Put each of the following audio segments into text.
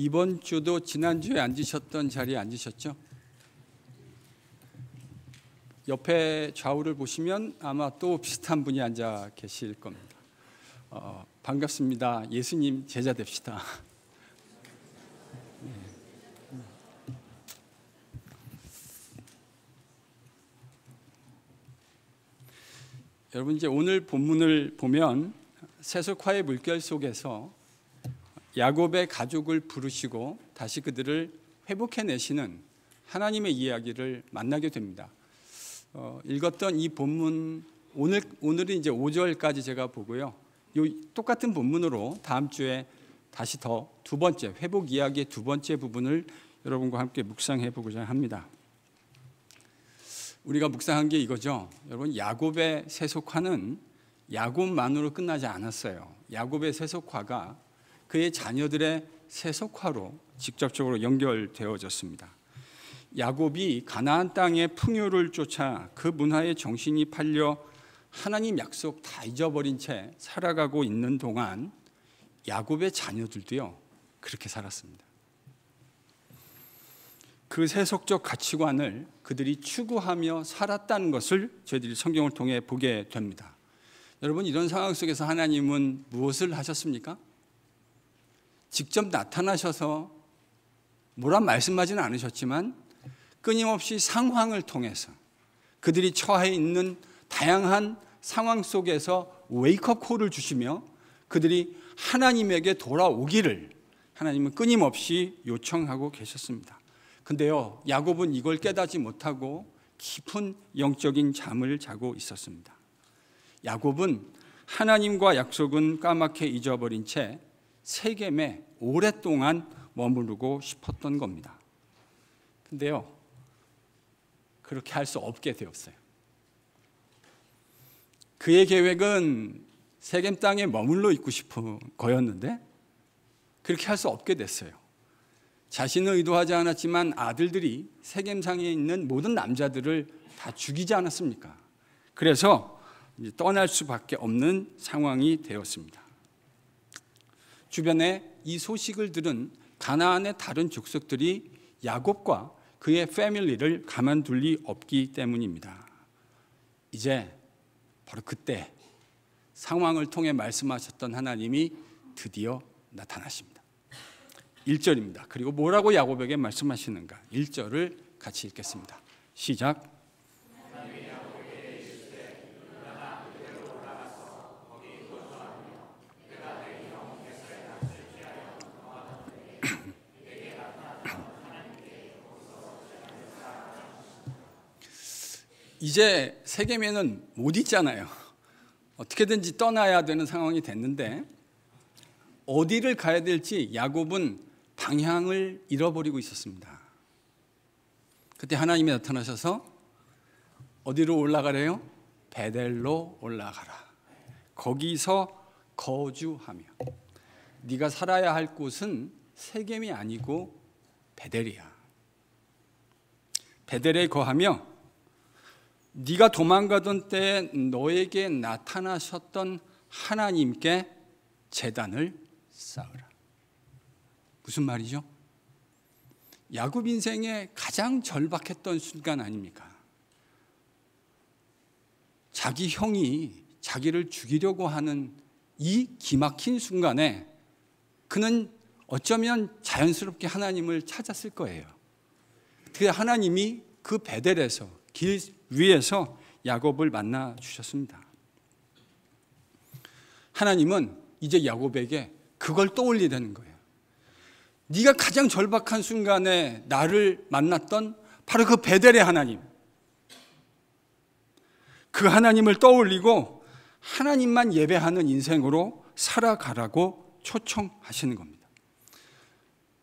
이번 주도 지난주에 앉으셨던 자리에 앉으셨죠? 옆에 좌우를 보시면 아마 또 비슷한 분이 앉아 계실 겁니다. 반갑습니다. 예수님 제자 됩시다. 여러분, 이제 오늘 본문을 보면 세속화의 물결 속에서 야곱의 가족을 부르시고 다시 그들을 회복해내시는 하나님의 이야기를 만나게 됩니다. 읽었던 이 본문, 오늘은 이제 5절까지 제가 보고요. 이 똑같은 본문으로 다음 주에 다시 더 두 번째, 회복 이야기의 두 번째 부분을 여러분과 함께 묵상해 보고자 합니다. 우리가 묵상한 게 이거죠. 여러분, 야곱의 세속화는 야곱만으로 끝나지 않았어요. 야곱의 세속화가 그의 자녀들의 세속화로 직접적으로 연결되어졌습니다. 야곱이 가나안 땅의 풍요를 쫓아 그 문화에 정신이 팔려 하나님 약속 다 잊어버린 채 살아가고 있는 동안 야곱의 자녀들도요, 그렇게 살았습니다. 그 세속적 가치관을 그들이 추구하며 살았다는 것을 저희들이 성경을 통해 보게 됩니다. 여러분, 이런 상황 속에서 하나님은 무엇을 하셨습니까? 직접 나타나셔서 뭐라 말씀하지는 않으셨지만 끊임없이 상황을 통해서 그들이 처해 있는 다양한 상황 속에서 웨이크업 콜을 주시며 그들이 하나님에게 돌아오기를 하나님은 끊임없이 요청하고 계셨습니다. 근데요, 야곱은 이걸 깨닫지 못하고 깊은 영적인 잠을 자고 있었습니다. 야곱은 하나님과 약속은 까맣게 잊어버린 채 세겜에 오랫동안 머무르고 싶었던 겁니다. 근데요, 그렇게 할 수 없게 되었어요. 그의 계획은 세겜 땅에 머물러 있고 싶은 거였는데 그렇게 할 수 없게 됐어요. 자신은 의도하지 않았지만 아들들이 세겜상에 있는 모든 남자들을 다 죽이지 않았습니까? 그래서 이제 떠날 수밖에 없는 상황이 되었습니다. 주변에 이 소식을 들은 가나안의 다른 족속들이 야곱과 그의 패밀리를 가만둘 리 없기 때문입니다. 이제 바로 그때 상황을 통해 말씀하셨던 하나님이 드디어 나타나십니다. 1절입니다. 그리고 뭐라고 야곱에게 말씀하시는가? 1절을 같이 읽겠습니다. 시작. 이제 세겜에는 못 있잖아요. 어떻게든지 떠나야 되는 상황이 됐는데 어디를 가야 될지 야곱은 방향을 잃어버리고 있었습니다. 그때 하나님이 나타나셔서 어디로 올라가래요? 베델로 올라가라. 거기서 거주하며. 네가 살아야 할 곳은 세겜이 아니고 베델이야. 베델에 거하며 네가 도망가던 때에 너에게 나타나셨던 하나님께 제단을 쌓으라. 무슨 말이죠? 야곱 인생의 가장 절박했던 순간 아닙니까? 자기 형이 자기를 죽이려고 하는 이 기막힌 순간에 그는 어쩌면 자연스럽게 하나님을 찾았을 거예요. 그 하나님이 그 베델에서 길 위에서 야곱을 만나 주셨습니다. 하나님은 이제 야곱에게 그걸 떠올리라는 거예요. 네가 가장 절박한 순간에 나를 만났던 바로 그 베델의 하나님, 그 하나님을 떠올리고 하나님만 예배하는 인생으로 살아가라고 초청하시는 겁니다.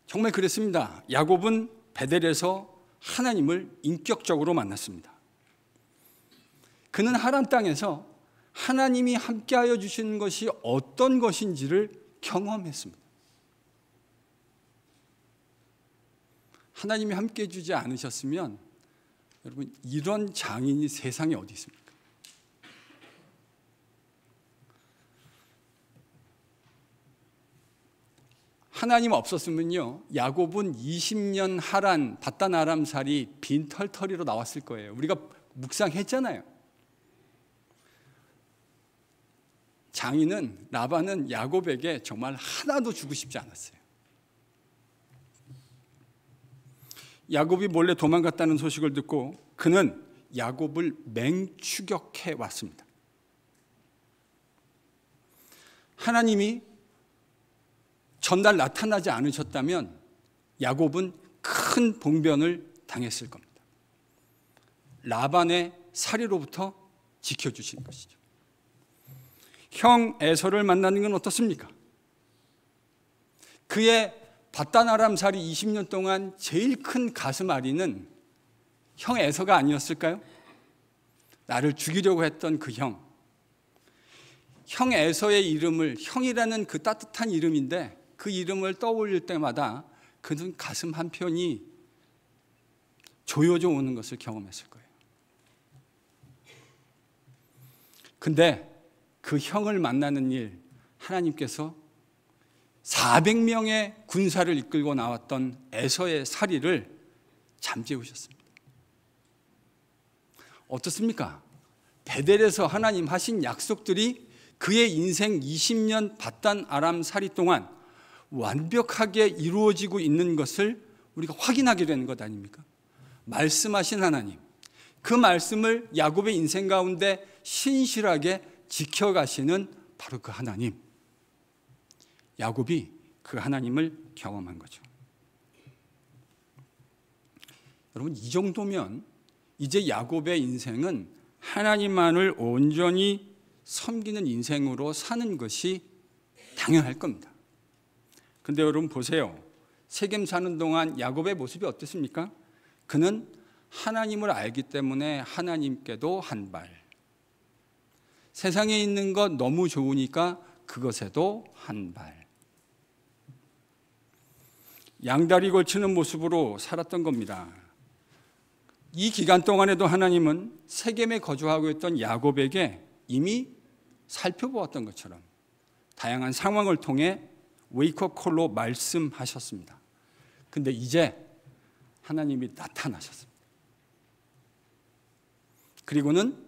정말 그랬습니다. 야곱은 베델에서 하나님을 인격적으로 만났습니다. 그는 하란 땅에서 하나님이 함께하여 주시는 것이 어떤 것인지를 경험했습니다. 하나님이 함께해 주지 않으셨으면 여러분, 이런 장인이 세상에 어디 있습니까? 하나님 없었으면요, 야곱은 20년 하란 바단 아람살이 빈털터리로 나왔을 거예요. 우리가 묵상했잖아요. 장인은 라반은 야곱에게 정말 하나도 주고 싶지 않았어요. 야곱이 몰래 도망갔다는 소식을 듣고 그는 야곱을 맹추격해 왔습니다. 하나님이 전날 나타나지 않으셨다면 야곱은 큰 봉변을 당했을 겁니다. 라반의 살이로부터 지켜주신 것이죠. 형 에서를 만나는 건 어떻습니까? 그의 바단 아람살이 20년 동안 제일 큰 가슴앓이는 형 에서가 아니었을까요? 나를 죽이려고 했던 그 형. 형 에서의 이름을, 형이라는 그 따뜻한 이름인데 그 이름을 떠올릴 때마다 그는 가슴 한편이 조여져 오는 것을 경험했을 거예요. 근데 그 형을 만나는 일, 하나님께서 400명의 군사를 이끌고 나왔던 에서의 살이를 잠재우셨습니다. 어떻습니까? 베델에서 하나님 하신 약속들이 그의 인생 20년 바단 아람 살이 동안 완벽하게 이루어지고 있는 것을 우리가 확인하게 되는 것 아닙니까? 말씀하신 하나님, 그 말씀을 야곱의 인생 가운데 신실하게 지켜가시는 바로 그 하나님, 야곱이 그 하나님을 경험한 거죠. 여러분, 이 정도면 이제 야곱의 인생은 하나님만을 온전히 섬기는 인생으로 사는 것이 당연할 겁니다. 근데 여러분 보세요. 세겜 사는 동안 야곱의 모습이 어땠습니까? 그는 하나님을 알기 때문에 하나님께도 한 발, 세상에 있는 것 너무 좋으니까 그것에도 한 발, 양다리 걸치는 모습으로 살았던 겁니다. 이 기간 동안에도 하나님은 세겜에 거주하고 있던 야곱에게 이미 살펴보았던 것처럼 다양한 상황을 통해 웨이크업 콜로 말씀하셨습니다. 근데 이제 하나님이 나타나셨습니다. 그리고는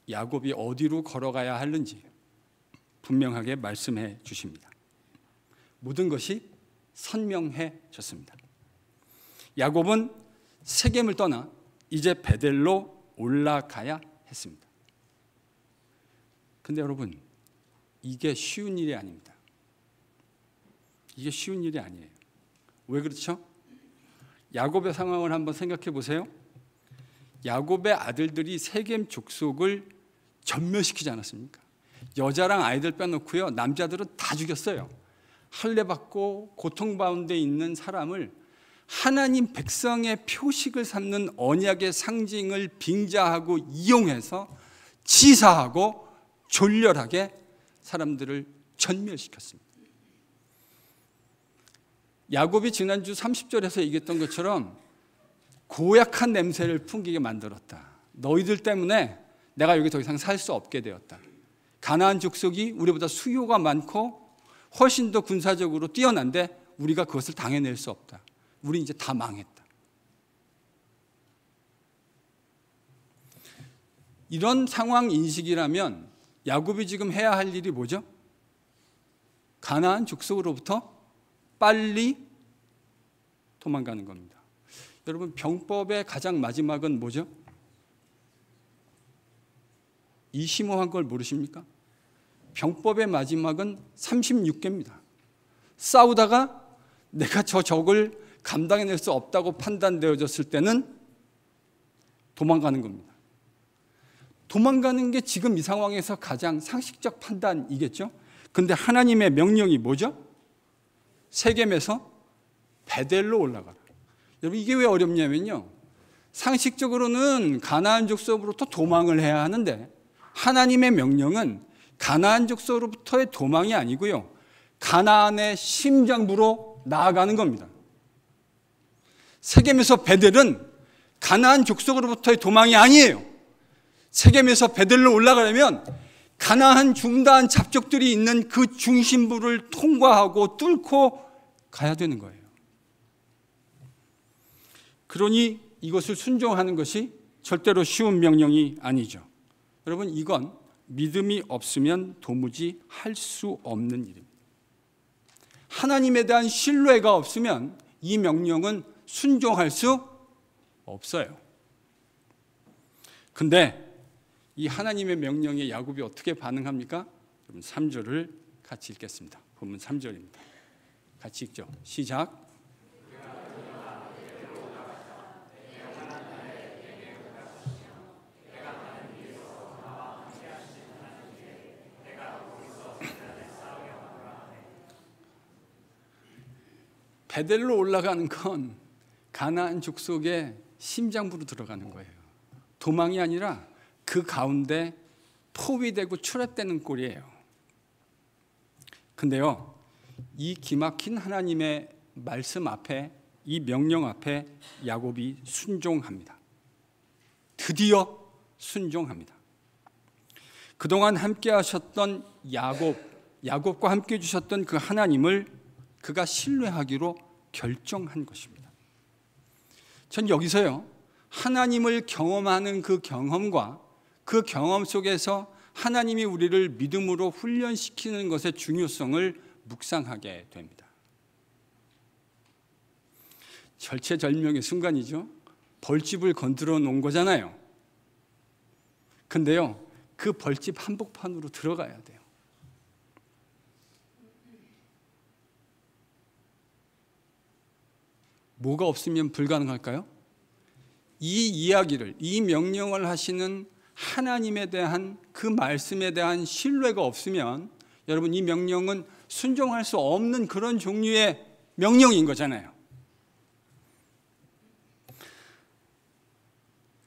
야곱이 어디로 걸어가야 하는지 분명하게 말씀해 주십니다. 모든 것이 선명해졌습니다. 야곱은 세겜을 떠나 이제 베델로 올라가야 했습니다. 근데 여러분, 이게 쉬운 일이 아닙니다. 이게 쉬운 일이 아니에요. 왜 그렇죠? 야곱의 상황을 한번 생각해 보세요. 야곱의 아들들이 세겜 족속을 전멸시키지 않았습니까? 여자랑 아이들 빼놓고요, 남자들은 다 죽였어요. 할례받고 고통받은 데 있는 사람을 하나님 백성의 표식을 삼는 언약의 상징을 빙자하고 이용해서 치사하고 졸렬하게 사람들을 전멸시켰습니다. 야곱이 지난주 30절에서 얘기했던 것처럼 고약한 냄새를 풍기게 만들었다. 너희들 때문에 내가 여기 더 이상 살 수 없게 되었다. 가나안 족속이 우리보다 수요가 많고 훨씬 더 군사적으로 뛰어난데 우리가 그것을 당해낼 수 없다. 우리 이제 다 망했다. 이런 상황 인식이라면 야곱이 지금 해야 할 일이 뭐죠? 가나안 족속으로부터 빨리 도망가는 겁니다. 여러분, 병법의 가장 마지막은 뭐죠? 이 심오한 걸 모르십니까? 병법의 마지막은 36개입니다. 싸우다가 내가 저 적을 감당해낼 수 없다고 판단되어졌을 때는 도망가는 겁니다. 도망가는 게 지금 이 상황에서 가장 상식적 판단이겠죠? 근데 하나님의 명령이 뭐죠? 세겜에서 베델로 올라가라. 여러분, 이게 왜 어렵냐면요, 상식적으로는 가나안 족속으로부터 도망을 해야 하는데 하나님의 명령은 가나안 족속으로부터의 도망이 아니고요, 가나안의 심장부로 나아가는 겁니다. 세겜에서 베델은 가나안 족속으로부터의 도망이 아니에요. 세겜에서 베델로 올라가려면 가나안 중다한 잡족들이 있는 그 중심부를 통과하고 뚫고 가야 되는 거예요. 그러니 이것을 순종하는 것이 절대로 쉬운 명령이 아니죠. 여러분, 이건 믿음이 없으면 도무지 할 수 없는 일입니다. 하나님에 대한 신뢰가 없으면 이 명령은 순종할 수 없어요. 근데 이 하나님의 명령에 야곱이 어떻게 반응합니까? 여러분 3절을 같이 읽겠습니다. 본문 3절입니다. 같이 읽죠. 시작. 베델로 올라가는 건 가나안 족속의 심장부로 들어가는 거예요. 도망이 아니라 그 가운데 포위되고 추락되는 꼴이에요. 근데요, 이 기막힌 하나님의 말씀 앞에, 이 명령 앞에 야곱이 순종합니다. 드디어 순종합니다. 그동안 함께 하셨던 야곱과 함께 해주셨던 그 하나님을 그가 신뢰하기로 결정한 것입니다. 전 여기서요, 하나님을 경험하는 그 경험과 그 경험 속에서 하나님이 우리를 믿음으로 훈련시키는 것의 중요성을 묵상하게 됩니다. 절체절명의 순간이죠. 벌집을 건드려 놓은 거잖아요. 근데요, 그 벌집 한복판으로 들어가야 돼요. 뭐가 없으면 불가능할까요? 이 이야기를, 이 명령을 하시는 하나님에 대한 그 말씀에 대한 신뢰가 없으면 여러분 이 명령은 순종할 수 없는 그런 종류의 명령인 거잖아요.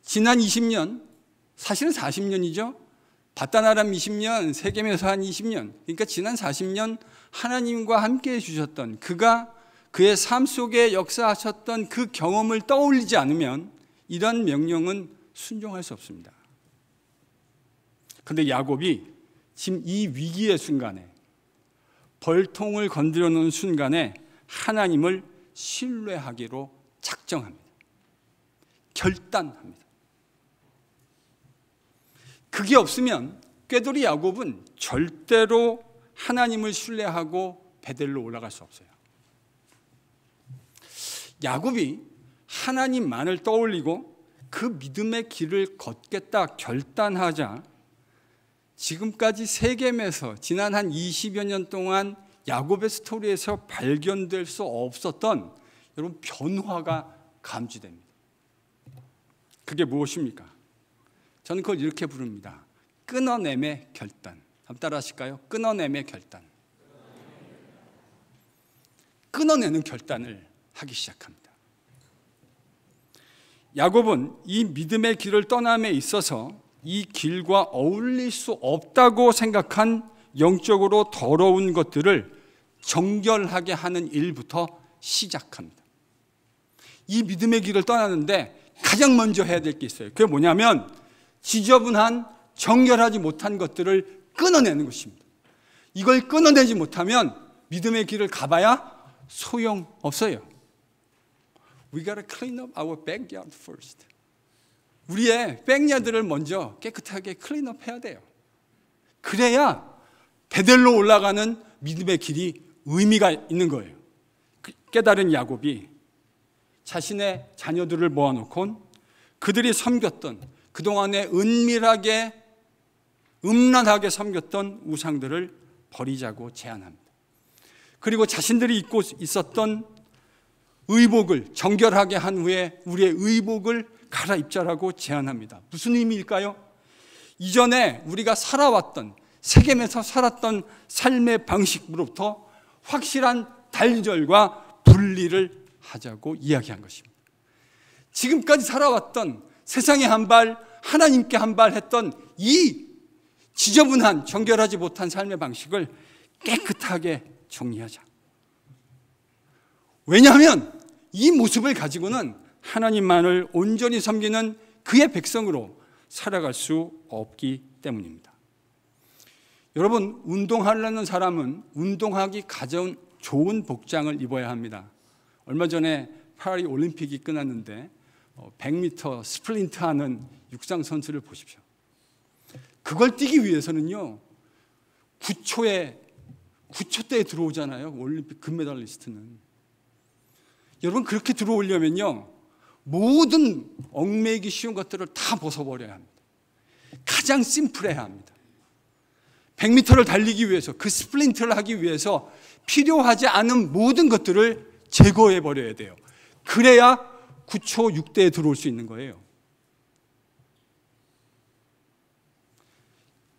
지난 20년, 사실은 40년이죠. 바다나람 20년, 세겜에서 한 20년, 그러니까 지난 40년 하나님과 함께 해주셨던, 그가 그의 삶 속에 역사하셨던 그 경험을 떠올리지 않으면 이런 명령은 순종할 수 없습니다. 그런데 야곱이 지금 이 위기의 순간에, 벌통을 건드려 놓은 순간에 하나님을 신뢰하기로 작정합니다. 결단합니다. 그게 없으면 꾀돌이 야곱은 절대로 하나님을 신뢰하고 베델로 올라갈 수 없어요. 야곱이 하나님만을 떠올리고 그 믿음의 길을 걷겠다 결단하자 지금까지 세겜에서 지난 한 20여 년 동안 야곱의 스토리에서 발견될 수 없었던 여러분 변화가 감지됩니다. 그게 무엇입니까? 저는 그걸 이렇게 부릅니다. 끊어냄의 결단. 한번 따라 하실까요? 끊어냄의 결단. 끊어내는 결단을 하기 시작합니다. 야곱은 이 믿음의 길을 떠남에 있어서 이 길과 어울릴 수 없다고 생각한 영적으로 더러운 것들을 정결하게 하는 일부터 시작합니다. 이 믿음의 길을 떠나는데 가장 먼저 해야 될 게 있어요. 그게 뭐냐면 지저분한 정결하지 못한 것들을 끊어내는 것입니다. 이걸 끊어내지 못하면 믿음의 길을 가봐야 소용없어요. We gotta clean up our backyard first. 우리의 백야드를 먼저 깨끗하게 클린업 해야 돼요. 그래야 베델로 올라가는 믿음의 길이 의미가 있는 거예요. 깨달은 야곱이 자신의 자녀들을 모아놓고 그들이 섬겼던, 그동안에 은밀하게 음란하게 섬겼던 우상들을 버리자고 제안합니다. 그리고 자신들이 입고 있었던 의복을 정결하게 한 후에 우리의 의복을 갈아입자라고 제안합니다. 무슨 의미일까요? 이전에 우리가 살아왔던, 세겜에서 살았던 삶의 방식으로부터 확실한 단절과 분리를 하자고 이야기한 것입니다. 지금까지 살아왔던 세상에 한 발, 하나님께 한 발 했던 이 지저분한 정결하지 못한 삶의 방식을 깨끗하게 정리하자. 왜냐하면 이 모습을 가지고는 하나님만을 온전히 섬기는 그의 백성으로 살아갈 수 없기 때문입니다. 여러분, 운동하려는 사람은 운동하기 가장 좋은 복장을 입어야 합니다. 얼마 전에 파리 올림픽이 끝났는데 100m 스프린트 하는 육상 선수를 보십시오. 그걸 뛰기 위해서는요, 9초대에 들어오잖아요. 올림픽 금메달리스트는. 여러분, 그렇게 들어오려면요, 모든 얽매이기 쉬운 것들을 다 벗어버려야 합니다. 가장 심플해야 합니다. 100m를 달리기 위해서, 그 스프린트를 하기 위해서 필요하지 않은 모든 것들을 제거해 버려야 돼요. 그래야 9초 6대에 들어올 수 있는 거예요.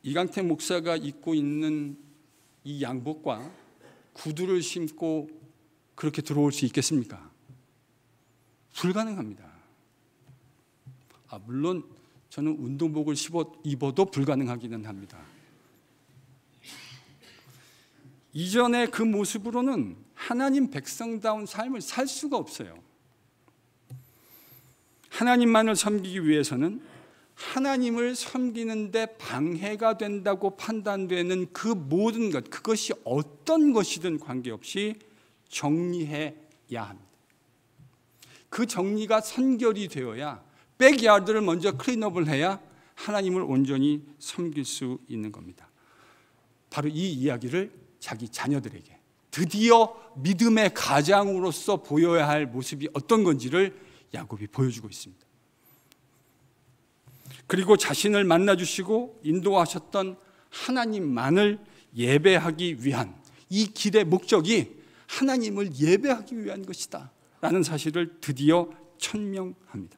이강택 목사가 입고 있는 이 양복과 구두를 신고 그렇게 들어올 수 있겠습니까? 불가능합니다. 물론 저는 운동복을 입어도 불가능하기는 합니다. 이전의 그 모습으로는 하나님 백성다운 삶을 살 수가 없어요. 하나님만을 섬기기 위해서는 하나님을 섬기는데 방해가 된다고 판단되는 그 모든 것, 그것이 어떤 것이든 관계없이 정리해야 합니다. 그 정리가 선결이 되어야, 백야드를 먼저 클린업을 해야 하나님을 온전히 섬길 수 있는 겁니다. 바로 이 이야기를 자기 자녀들에게 드디어 믿음의 가장으로서 보여야 할 모습이 어떤 건지를 야곱이 보여주고 있습니다. 그리고 자신을 만나주시고 인도하셨던 하나님만을 예배하기 위한 이 길의 목적이 하나님을 예배하기 위한 것이다 라는 사실을 드디어 천명합니다.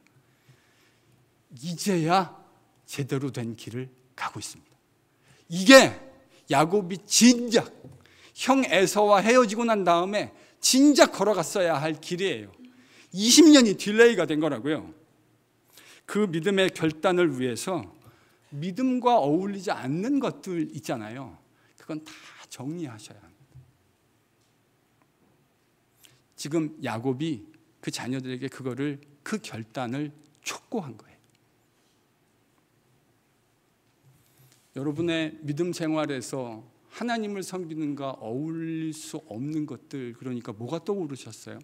이제야 제대로 된 길을 가고 있습니다. 이게 야곱이 진작 형 에서와 헤어지고 난 다음에 진작 걸어갔어야 할 길이에요. 20년이 딜레이가 된 거라고요. 그 믿음의 결단을 위해서 믿음과 어울리지 않는 것들 있잖아요. 그건 다 정리하셔야 합니다. 지금 야곱이 그 자녀들에게 그 결단을 촉구한 거예요. 여러분의 믿음 생활에서 하나님을 섬기는가 어울릴 수 없는 것들, 그러니까 뭐가 떠오르셨어요?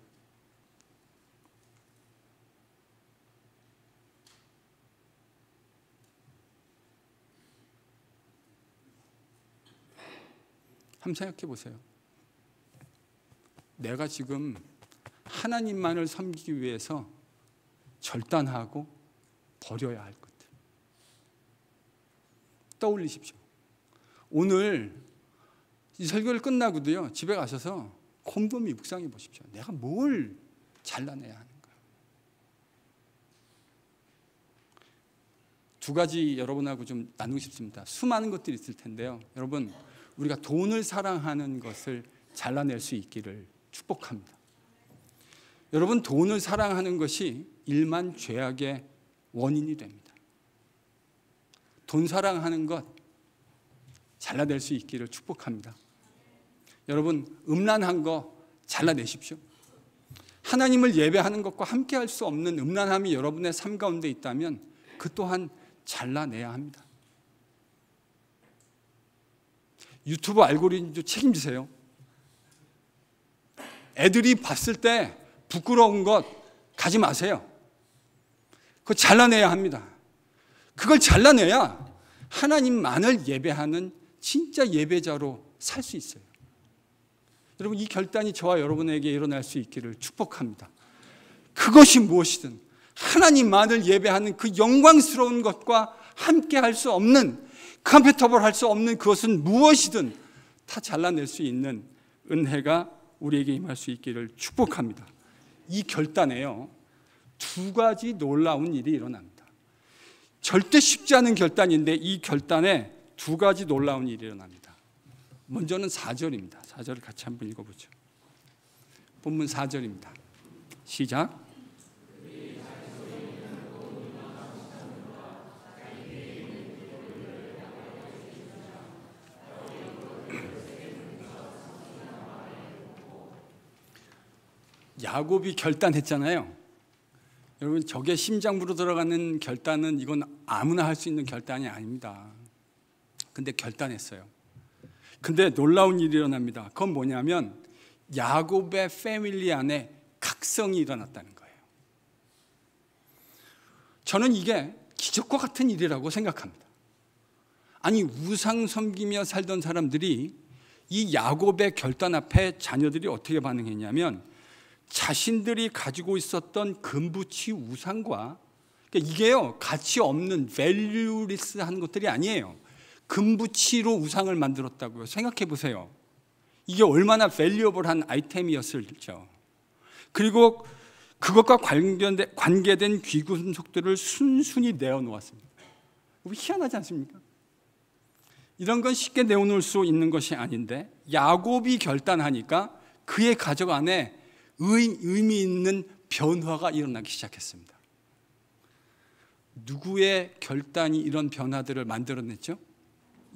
한번 생각해 보세요. 내가 지금 하나님만을 섬기기 위해서 결단하고 버려야 할 것들 떠올리십시오. 오늘 이 설교를 끝나고도요, 집에 가셔서 곰곰이 묵상해 보십시오. 내가 뭘 잘라내야 하는가. 두 가지 여러분하고 좀 나누고 싶습니다. 수많은 것들이 있을 텐데요. 여러분, 우리가 돈을 사랑하는 것을 잘라낼 수 있기를 축복합니다. 여러분, 돈을 사랑하는 것이 일만 죄악의 원인이 됩니다. 돈 사랑하는 것 잘라낼 수 있기를 축복합니다. 여러분, 음란한 거 잘라내십시오. 하나님을 예배하는 것과 함께할 수 없는 음란함이 여러분의 삶 가운데 있다면 그 또한 잘라내야 합니다. 유튜브 알고리즘도 책임지세요. 애들이 봤을 때 부끄러운 것 가지 마세요. 그거 잘라내야 합니다. 그걸 잘라내야 하나님만을 예배하는 진짜 예배자로 살 수 있어요. 여러분, 이 결단이 저와 여러분에게 일어날 수 있기를 축복합니다. 그것이 무엇이든 하나님만을 예배하는 그 영광스러운 것과 함께 할 수 없는, 컴패터블 할 수 없는 그것은 무엇이든 다 잘라낼 수 있는 은혜가 우리에게 임할 수 있기를 축복합니다. 이 결단에요, 두 가지 놀라운 일이 일어납니다. 절대 쉽지 않은 결단인데 이 결단에 두 가지 놀라운 일이 일어납니다. 먼저는 4절입니다. 4절을 같이 한번 읽어보죠. 본문 4절입니다. 시작. 야곱이 결단했잖아요. 여러분, 적의 심장부로 들어가는 결단은 이건 아무나 할 수 있는 결단이 아닙니다. 근데 결단했어요. 근데 놀라운 일이 일어납니다. 그건 뭐냐면 야곱의 패밀리 안에 각성이 일어났다는 거예요. 저는 이게 기적과 같은 일이라고 생각합니다. 아니, 우상 섬기며 살던 사람들이 이 야곱의 결단 앞에 자녀들이 어떻게 반응했냐면 자신들이 가지고 있었던 금붙이 우상과, 그러니까 이게요, 가치 없는 밸류리스한 것들이 아니에요. 금붙이로 우상을 만들었다고요. 생각해 보세요. 이게 얼마나 밸류어블한 아이템이었을죠. 그리고 그것과 관계된 귀금속들을 순순히 내어놓았습니다. 희한하지 않습니까? 이런 건 쉽게 내어놓을 수 있는 것이 아닌데 야곱이 결단하니까 그의 가족 안에 의미 있는 변화가 일어나기 시작했습니다. 누구의 결단이 이런 변화들을 만들어냈죠?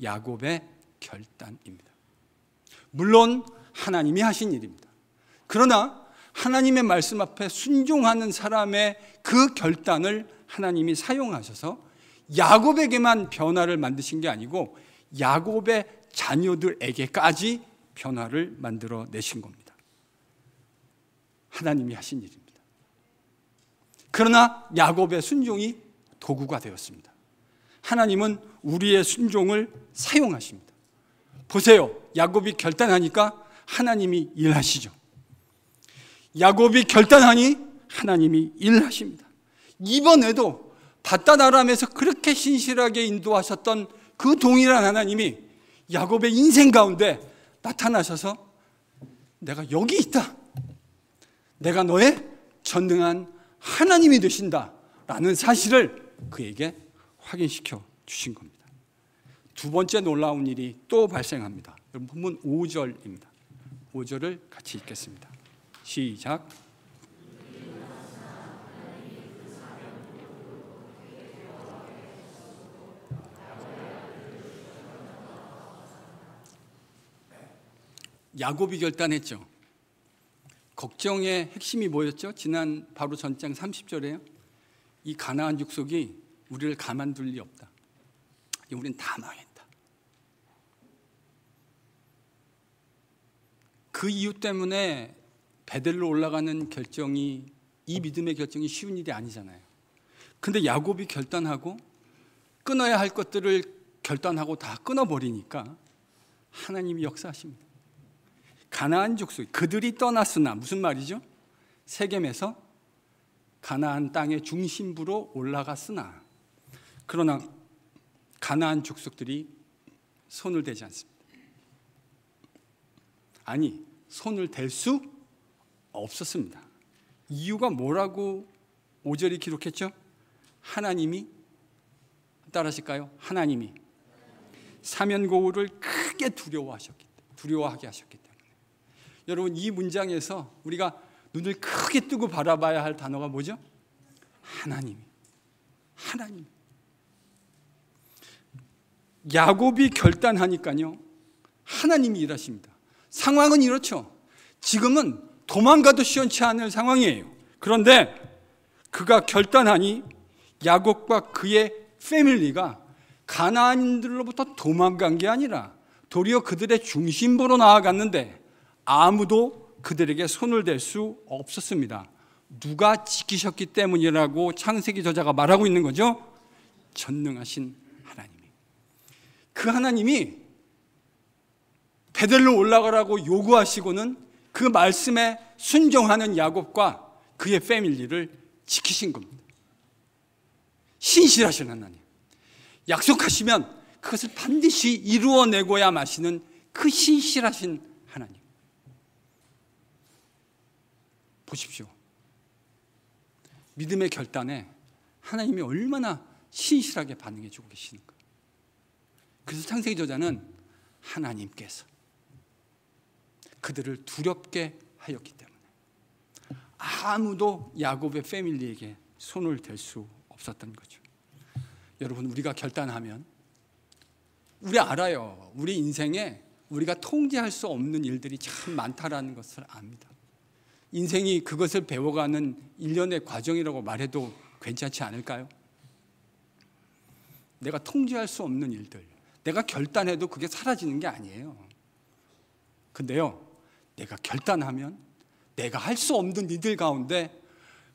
야곱의 결단입니다. 물론 하나님이 하신 일입니다. 그러나 하나님의 말씀 앞에 순종하는 사람의 그 결단을 하나님이 사용하셔서 야곱에게만 변화를 만드신 게 아니고 야곱의 자녀들에게까지 변화를 만들어내신 겁니다. 하나님이 하신 일입니다. 그러나 야곱의 순종이 도구가 되었습니다. 하나님은 우리의 순종을 사용하십니다. 보세요. 야곱이 결단하니까 하나님이 일하시죠. 야곱이 결단하니 하나님이 일하십니다. 이번에도 바다나람에서 그렇게 신실하게 인도하셨던 그 동일한 하나님이 야곱의 인생 가운데 나타나셔서 내가 여기 있다. 내가 너의 전능한 하나님이 되신다. 라는 사실을 그에게 확인시켜 주신 겁니다. 두 번째 놀라운 일이 또 발생합니다. 여러분 본문 5절입니다. 5절을 같이 읽겠습니다. 시작. 야곱이 결단했죠. 걱정의 핵심이 뭐였죠? 지난 바로 전장 30절에요. 이 가나안 족속이 우리를 가만둘 리 없다. 우린 다 망했다. 그 이유 때문에 베델로 올라가는 결정이, 이 믿음의 결정이 쉬운 일이 아니잖아요. 근데 야곱이 결단하고 끊어야 할 것들을 결단하고 다 끊어버리니까 하나님이 역사하십니다. 가나안 족속, 그들이 떠났으나 무슨 말이죠? 세겜에서 가나안 땅의 중심부로 올라갔으나, 그러나 가나안 족속들이 손을 대지 않습니다. 아니, 손을 댈 수 없었습니다. 이유가 뭐라고 5절이 기록했죠? 하나님이, 따라하실까요? 하나님이 사면고울을 크게 두려워하게 하셨기 때문에. 여러분, 이 문장에서 우리가 눈을 크게 뜨고 바라봐야 할 단어가 뭐죠? 하나님. 야곱이 결단하니까요, 하나님이 일하십니다. 상황은 이렇죠. 지금은 도망가도 시원치 않을 상황이에요. 그런데 그가 결단하니 야곱과 그의 패밀리가 가나안인들로부터 도망간 게 아니라 도리어 그들의 중심부로 나아갔는데 아무도 그들에게 손을 댈 수 없었습니다. 누가 지키셨기 때문이라고 창세기 저자가 말하고 있는 거죠? 전능하신 하나님이. 그 하나님이 베델로 올라가라고 요구하시고는 그 말씀에 순종하는 야곱과 그의 패밀리를 지키신 겁니다. 신실하신 하나님. 약속하시면 그것을 반드시 이루어내고야 마시는 그 신실하신 하나님. 보십시오. 믿음의 결단에 하나님이 얼마나 신실하게 반응해 주고 계시는가. 그래서 창세기 저자는 하나님께서 그들을 두렵게 하였기 때문에 아무도 야곱의 패밀리에게 손을 댈 수 없었던 거죠. 여러분, 우리가 결단하면 우리 알아요. 우리 인생에 우리가 통제할 수 없는 일들이 참 많다라는 것을 압니다. 인생이 그것을 배워가는 일련의 과정이라고 말해도 괜찮지 않을까요? 내가 통제할 수 없는 일들, 내가 결단해도 그게 사라지는 게 아니에요. 근데요, 내가 결단하면 내가 할 수 없는 이들 가운데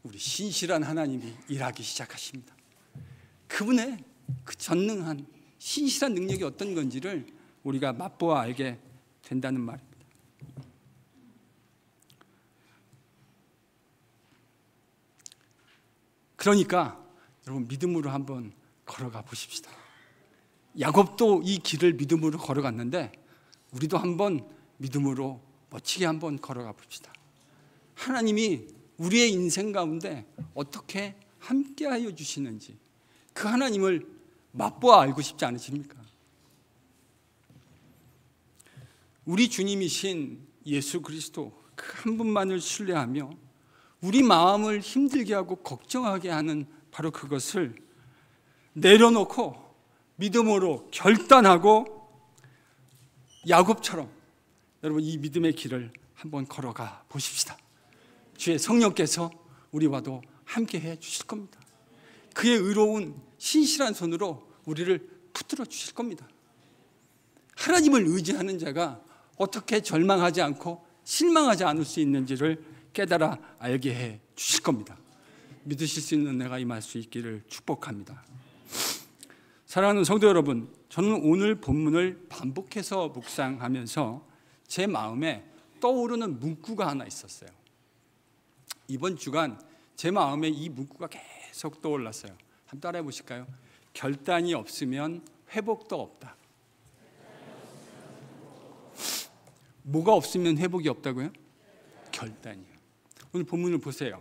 우리 신실한 하나님이 일하기 시작하십니다. 그분의 그 전능한 신실한 능력이 어떤 건지를 우리가 맛보아 알게 된다는 말입니다. 그러니까 여러분, 믿음으로 한번 걸어가 보십시다. 야곱도 이 길을 믿음으로 걸어갔는데 우리도 한번 믿음으로 멋지게 한번 걸어가 봅시다. 하나님이 우리의 인생 가운데 어떻게 함께하여 주시는지 그 하나님을 맛보아 알고 싶지 않으십니까? 우리 주님이신 예수 그리스도 그 한 분만을 신뢰하며 우리 마음을 힘들게 하고 걱정하게 하는 바로 그것을 내려놓고 믿음으로 결단하고 야곱처럼 여러분 이 믿음의 길을 한번 걸어가 보십시다. 주의 성령께서 우리와도 함께해 주실 겁니다. 그의 의로운 신실한 손으로 우리를 붙들어 주실 겁니다. 하나님을 의지하는 자가 어떻게 절망하지 않고 실망하지 않을 수 있는지를 깨달아 알게 해 주실 겁니다. 믿으실 수 있는 내가 임할 수 있기를 축복합니다. 사랑하는 성도 여러분, 저는 오늘 본문을 반복해서 묵상하면서 제 마음에 떠오르는 문구가 하나 있었어요. 이번 주간 제 마음에 이 문구가 계속 떠올랐어요. 한번 따라해 보실까요? 결단이 없으면 회복도 없다. 뭐가 없으면 회복이 없다고요? 결단이요. 오늘 본문을 보세요.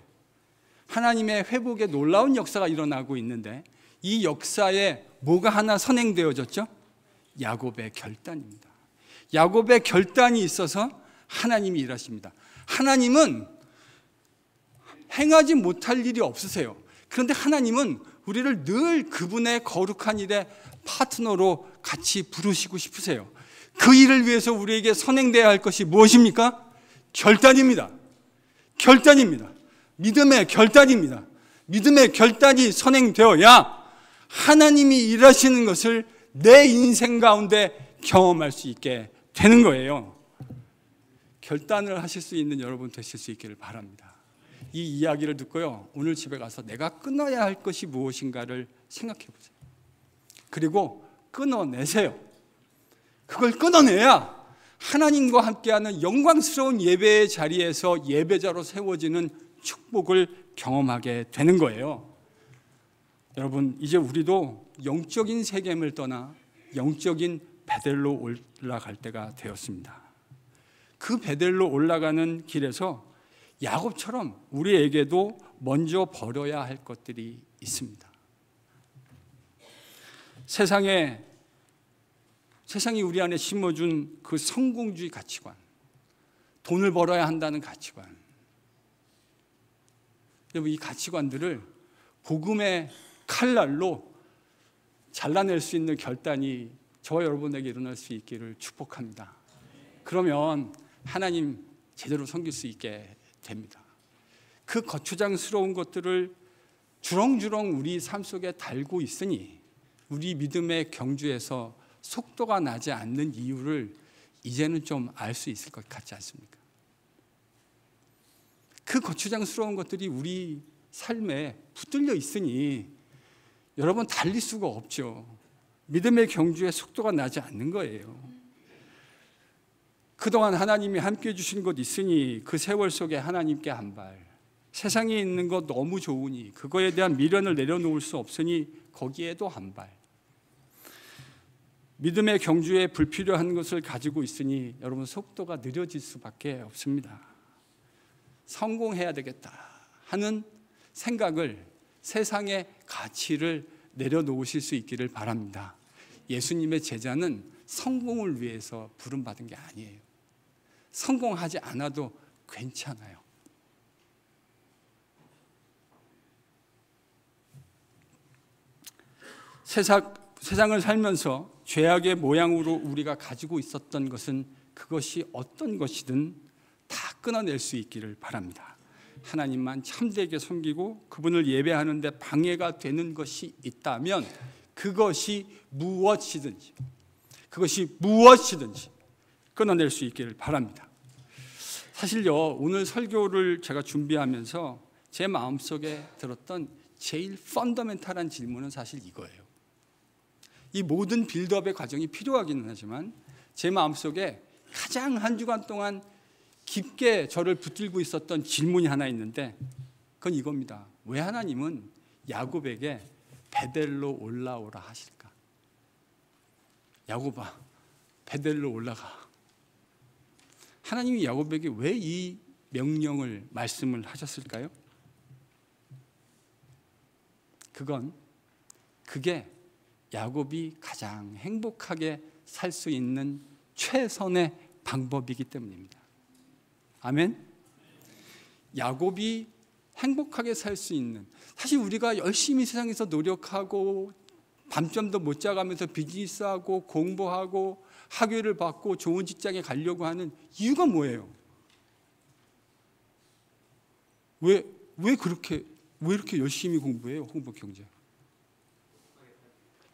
하나님의 회복의 놀라운 역사가 일어나고 있는데 이 역사에 뭐가 하나 선행되어졌죠? 야곱의 결단입니다. 야곱의 결단이 있어서 하나님이 일하십니다. 하나님은 행하지 못할 일이 없으세요. 그런데 하나님은 우리를 늘 그분의 거룩한 일에 파트너로 같이 부르시고 싶으세요. 그 일을 위해서 우리에게 선행돼야 할 것이 무엇입니까? 결단입니다. 결단입니다. 믿음의 결단입니다. 믿음의 결단이 선행되어야 하나님이 일하시는 것을 내 인생 가운데 경험할 수 있게 되는 거예요. 결단을 하실 수 있는 여러분 되실 수 있기를 바랍니다. 이 이야기를 듣고요, 오늘 집에 가서 내가 끊어야 할 것이 무엇인가를 생각해 보세요. 그리고 끊어내세요. 그걸 끊어내야 하나님과 함께하는 영광스러운 예배의 자리에서 예배자로 세워지는 축복을 경험하게 되는 거예요. 여러분, 이제 우리도 영적인 세겜을 떠나 영적인 베델로 올라갈 때가 되었습니다. 그 베델로 올라가는 길에서 야곱처럼 우리에게도 먼저 버려야 할 것들이 있습니다. 세상이 우리 안에 심어준 그 성공주의 가치관, 돈을 벌어야 한다는 가치관, 여러분 이 가치관들을 복음의 칼날로 잘라낼 수 있는 결단이 저와 여러분에게 일어날 수 있기를 축복합니다. 그러면 하나님 제대로 섬길 수 있게 됩니다. 그 거추장스러운 것들을 주렁주렁 우리 삶 속에 달고 있으니 우리 믿음의 경주에서 속도가 나지 않는 이유를 이제는 좀 알 수 있을 것 같지 않습니까? 그 거추장스러운 것들이 우리 삶에 붙들려 있으니 여러분 달릴 수가 없죠. 믿음의 경주에 속도가 나지 않는 거예요. 그동안 하나님이 함께해 주신 것 있으니 그 세월 속에 하나님께 한 발, 세상에 있는 것 너무 좋으니 그거에 대한 미련을 내려놓을 수 없으니 거기에도 한 발, 믿음의 경주에 불필요한 것을 가지고 있으니 여러분 속도가 느려질 수밖에 없습니다. 성공해야 되겠다 하는 생각을, 세상의 가치를 내려놓으실 수 있기를 바랍니다. 예수님의 제자는 성공을 위해서 부름받은 게 아니에요. 성공하지 않아도 괜찮아요. 세상을 살면서 죄악의 모양으로 우리가 가지고 있었던 것은 그것이 어떤 것이든 다 끊어낼 수 있기를 바랍니다. 하나님만 참되게 섬기고 그분을 예배하는 데 방해가 되는 것이 있다면 그것이 무엇이든지 끊어낼 수 있기를 바랍니다. 사실요, 오늘 설교를 제가 준비하면서 제 마음속에 들었던 제일 펀더멘탈한 질문은 사실 이거예요. 이 모든 빌드업의 과정이 필요하기는 하지만 제 마음속에 가장 한 주간 동안 깊게 저를 붙들고 있었던 질문이 하나 있는데 그건 이겁니다. 왜 하나님은 야곱에게 베델로 올라오라 하실까? 야곱아, 베델로 올라가. 하나님이 야곱에게 왜 이 명령을 말씀을 하셨을까요? 그게 야곱이 가장 행복하게 살 수 있는 최선의 방법이기 때문입니다. 아멘? 야곱이 행복하게 살 수 있는, 사실 우리가 열심히 세상에서 노력하고 밤잠도 못 자가면서 비즈니스하고 공부하고 학위를 받고 좋은 직장에 가려고 하는 이유가 뭐예요? 왜 이렇게 열심히 공부해요? 홍보 경제.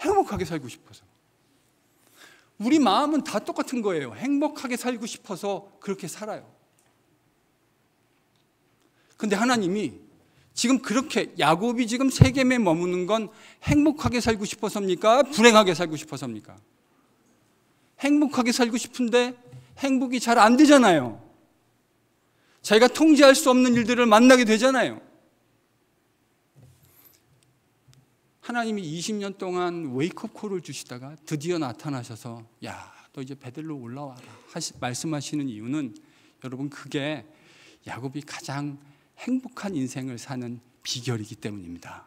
행복하게 살고 싶어서. 우리 마음은 다 똑같은 거예요. 행복하게 살고 싶어서 그렇게 살아요. 근데 하나님이 지금 그렇게 야곱이 지금 세겜에 머무는 건 행복하게 살고 싶어서입니까? 불행하게 살고 싶어서입니까? 행복하게 살고 싶은데 행복이 잘 안 되잖아요. 자기가 통제할 수 없는 일들을 만나게 되잖아요. 하나님이 20년 동안 웨이크업 콜을 주시다가 드디어 나타나셔서 야, 너 이제 베델로 올라와라 말씀하시는 이유는 여러분 그게 야곱이 가장 행복한 인생을 사는 비결이기 때문입니다.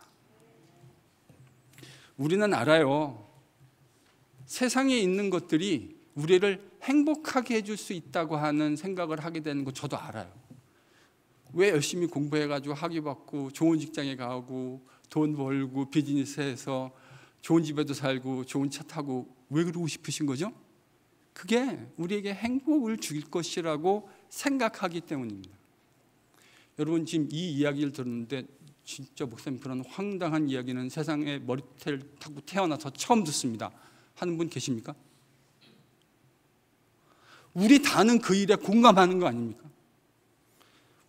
우리는 알아요. 세상에 있는 것들이 우리를 행복하게 해줄 수 있다고 하는 생각을 하게 되는 거 저도 알아요. 왜 열심히 공부해가지고 학위 받고 좋은 직장에 가고 돈 벌고 비즈니스해서 좋은 집에도 살고 좋은 차 타고 왜 그러고 싶으신 거죠? 그게 우리에게 행복을 줄 것이라고 생각하기 때문입니다. 여러분 지금 이 이야기를 들었는데 진짜 목사님 그런 황당한 이야기는 세상에 머리를 타고 태어나서 처음 듣습니다 하는 분 계십니까? 우리 다는 그 일에 공감하는 거 아닙니까?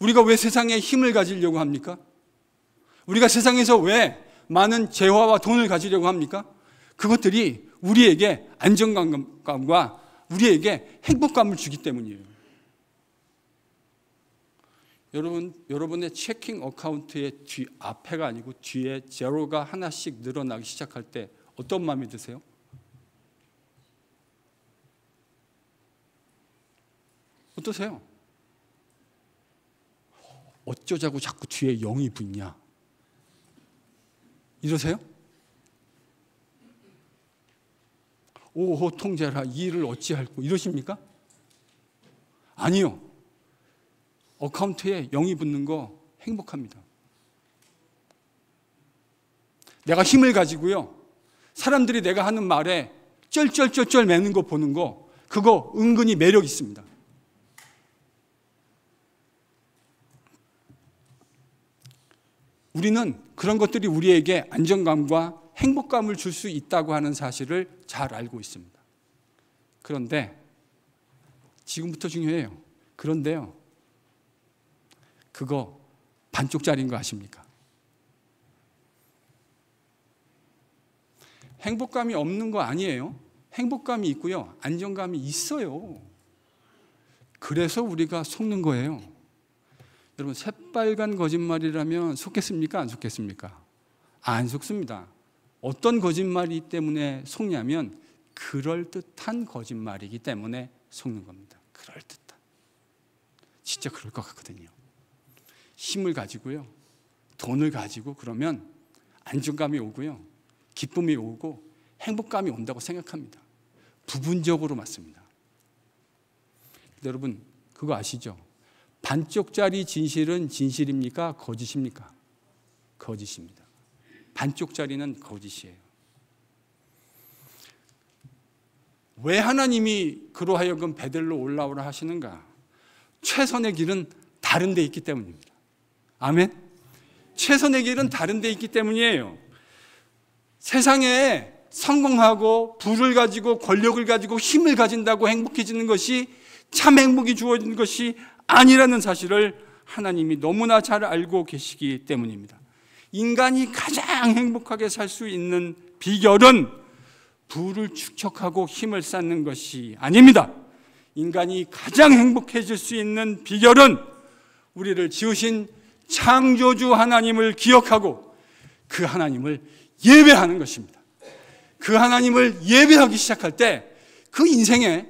우리가 왜 세상에 힘을 가지려고 합니까? 우리가 세상에서 왜 많은 재화와 돈을 가지려고 합니까? 그것들이 우리에게 안정감과 우리에게 행복감을 주기 때문이에요. 여러분의 체킹 어카운트의 앞에가 아니고 뒤에 제로가 하나씩 늘어나기 시작할 때 어떤 마음이 드세요? 어떠세요? 어쩌자고 자꾸 뒤에 0이 붙냐? 이러세요? 오호 통제라 이 일을 어찌할꼬 이러십니까? 아니요. 어카운트에 0이 붙는 거 행복합니다. 내가 힘을 가지고요. 사람들이 내가 하는 말에 쩔쩔쩔쩔 매는 거 보는 거 그거 은근히 매력 있습니다. 우리는 그런 것들이 우리에게 안정감과 행복감을 줄 수 있다고 하는 사실을 잘 알고 있습니다. 그런데 지금부터 중요해요. 그런데요. 그거 반쪽짜리인 거 아십니까? 행복감이 없는 거 아니에요. 행복감이 있고요. 안정감이 있어요. 그래서 우리가 속는 거예요. 여러분 새빨간 거짓말이라면 속겠습니까? 안 속겠습니까? 안 속습니다. 어떤 거짓말이 때문에 속냐면 그럴듯한 거짓말이기 때문에 속는 겁니다. 그럴듯한. 진짜 그럴 것 같거든요. 힘을 가지고요. 돈을 가지고 그러면 안정감이 오고요. 기쁨이 오고 행복감이 온다고 생각합니다. 부분적으로 맞습니다. 여러분 그거 아시죠? 반쪽짜리 진실은 진실입니까? 거짓입니까? 거짓입니다. 반쪽짜리는 거짓이에요. 왜 하나님이 그로 하여금 베델로 올라오라 하시는가? 최선의 길은 다른 데 있기 때문입니다. 아멘? 최선의 길은 다른 데 있기 때문이에요. 세상에 성공하고 부를 가지고 권력을 가지고 힘을 가진다고 행복해지는 것이 참 행복이 주어지는 것이 아니라는 사실을 하나님이 너무나 잘 알고 계시기 때문입니다. 인간이 가장 행복하게 살 수 있는 비결은 부를 축적하고 힘을 쌓는 것이 아닙니다. 인간이 가장 행복해질 수 있는 비결은 우리를 지으신 창조주 하나님을 기억하고 그 하나님을 예배하는 것입니다. 그 하나님을 예배하기 시작할 때 그 인생에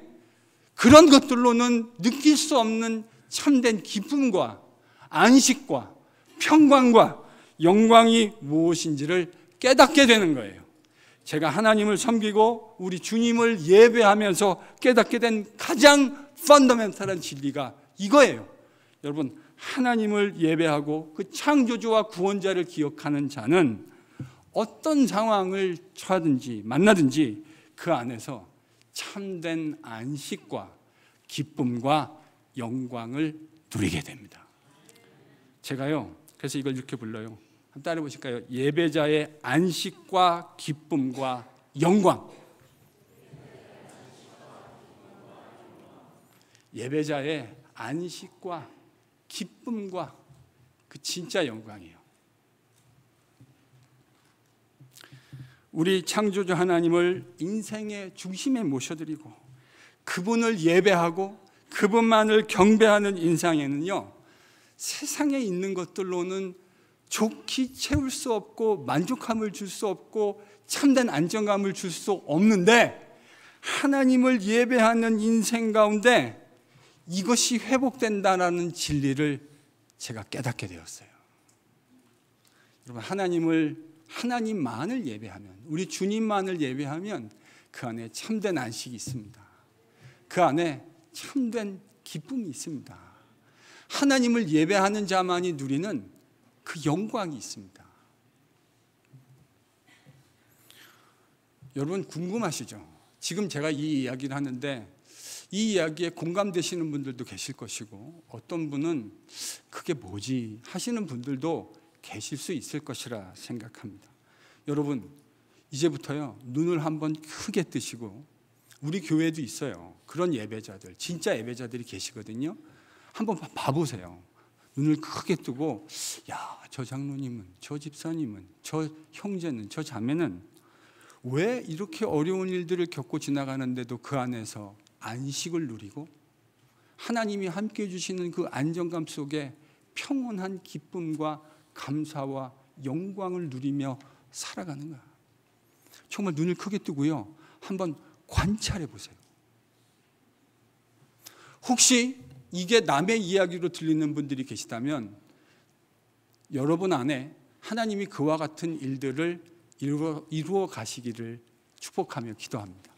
그런 것들로는 느낄 수 없는 참된 기쁨과 안식과 평강과 영광이 무엇인지를 깨닫게 되는 거예요. 제가 하나님을 섬기고 우리 주님을 예배하면서 깨닫게 된 가장 펀더멘탈한 진리가 이거예요. 여러분, 하나님을 예배하고 그 창조주와 구원자를 기억하는 자는 어떤 상황을 처하든지 만나든지 그 안에서 참된 안식과 기쁨과 영광을 누리게 됩니다. 제가요, 그래서 이걸 이렇게 불러요. 한번 따라해 보실까요? 예배자의 안식과 기쁨과 영광. 예배자의 안식과 기쁨과 그 진짜 영광이에요. 우리 창조주 하나님을 인생의 중심에 모셔드리고 그분을 예배하고 그분만을 경배하는 인생에는요, 세상에 있는 것들로는 좋게 채울 수 없고 만족함을 줄 수 없고 참된 안정감을 줄 수 없는데, 하나님을 예배하는 인생 가운데 이것이 회복된다라는 진리를 제가 깨닫게 되었어요. 여러분, 하나님만을 예배하면, 우리 주님만을 예배하면 그 안에 참된 안식이 있습니다. 그 안에 참된 기쁨이 있습니다. 하나님을 예배하는 자만이 누리는 그 영광이 있습니다. 여러분, 궁금하시죠? 지금 제가 이 이야기를 하는데 이 이야기에 공감되시는 분들도 계실 것이고, 어떤 분은 그게 뭐지 하시는 분들도 계실 수 있을 것이라 생각합니다. 여러분, 이제부터요, 눈을 한번 크게 뜨시고, 우리 교회도 있어요. 그런 예배자들, 진짜 예배자들이 계시거든요. 한번 봐보세요. 눈을 크게 뜨고, 야, 저 장로님은, 저 집사님은, 저 형제는, 저 자매는 왜 이렇게 어려운 일들을 겪고 지나가는데도 그 안에서 안식을 누리고 하나님이 함께해 주시는 그 안정감 속에 평온한 기쁨과 감사와 영광을 누리며 살아가는가? 정말 눈을 크게 뜨고요, 한번 관찰해 보세요. 혹시 이게 남의 이야기로 들리는 분들이 계시다면 여러분 안에 하나님이 그와 같은 일들을 이루어 가시기를 축복하며 기도합니다.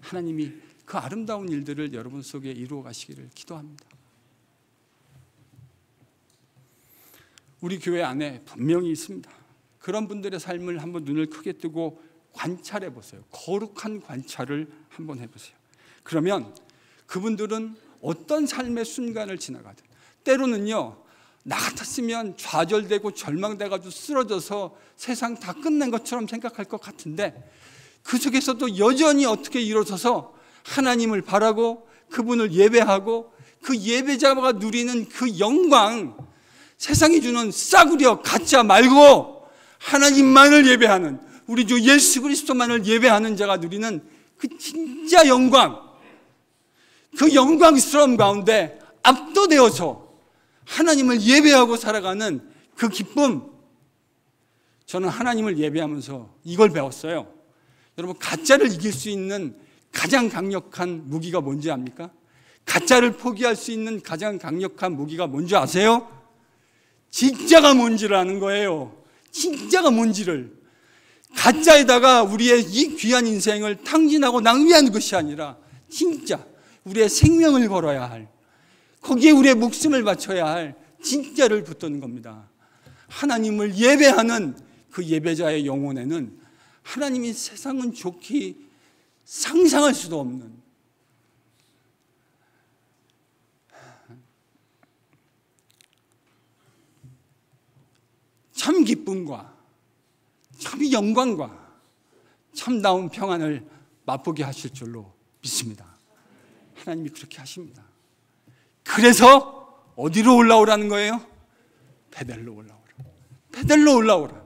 하나님이 그 아름다운 일들을 여러분 속에 이루어 가시기를 기도합니다. 우리 교회 안에 분명히 있습니다. 그런 분들의 삶을 한번 눈을 크게 뜨고 관찰해 보세요. 거룩한 관찰을 한번 해보세요. 그러면 그분들은 어떤 삶의 순간을 지나가든, 때로는요, 나 같았으면 좌절되고 절망돼가지고 쓰러져서 세상 다 끝낸 것처럼 생각할 것 같은데, 그 속에서도 여전히 어떻게 일어서서 하나님을 바라고 그분을 예배하고 그 예배자가 누리는 그 영광, 세상이 주는 싸구려 가짜 말고 하나님만을 예배하는, 우리 주 예수 그리스도만을 예배하는 자가 누리는 그 진짜 영광, 그 영광스러움 가운데 압도되어서 하나님을 예배하고 살아가는 그 기쁨, 저는 하나님을 예배하면서 이걸 배웠어요. 여러분, 가짜를 이길 수 있는 가장 강력한 무기가 뭔지 압니까? 가짜를 포기할 수 있는 가장 강력한 무기가 뭔지 아세요? 진짜가 뭔지를 아는 거예요. 진짜가 뭔지를. 가짜에다가 우리의 이 귀한 인생을 탕진하고 낭비하는 것이 아니라 진짜 우리의 생명을 걸어야 할, 거기에 우리의 목숨을 바쳐야 할 진짜를 붙드는 겁니다. 하나님을 예배하는 그 예배자의 영혼에는 하나님이 세상은 좋게 상상할 수도 없는 참 기쁨과 참 영광과 참다운 평안을 맛보게 하실 줄로 믿습니다. 하나님이 그렇게 하십니다. 그래서 어디로 올라오라는 거예요? 베델로 올라오라. 베델로 올라오라.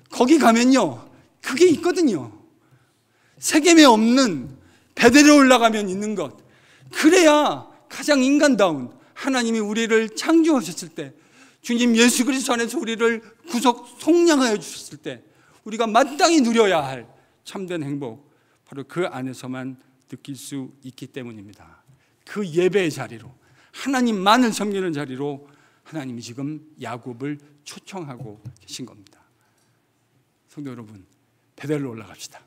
거기 가면요, 그게 있거든요. 세겜에 없는 베델에 올라가면 있는 것. 그래야 가장 인간다운, 하나님이 우리를 창조하셨을 때, 주님 예수 그리스도 안에서 우리를 구속 속량하여 주셨을 때 우리가 마땅히 누려야 할 참된 행복, 바로 그 안에서만 느낄 수 있기 때문입니다. 그 예배의 자리로, 하나님만을 섬기는 자리로 하나님이 지금 야곱을 초청하고 계신 겁니다. 성도 여러분, 베델로 올라갑시다.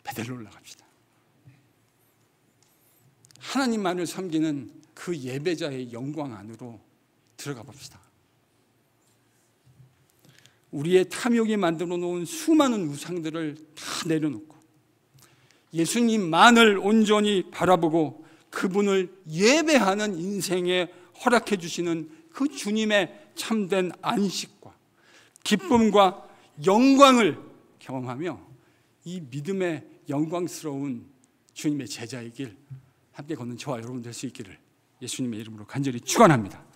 베델로 올라갑시다. 하나님만을 섬기는 그 예배자의 영광 안으로 들어가 봅시다. 우리의 탐욕이 만들어 놓은 수많은 우상들을 다 내려놓고 예수님만을 온전히 바라보고 그분을 예배하는 인생에 허락해 주시는 그 주님의 참된 안식과 기쁨과 영광을 경험하며 이 믿음의 영광스러운 주님의 제자의 길 함께 걷는 저와 여러분 될 수 있기를 예수님의 이름으로 간절히 축원합니다.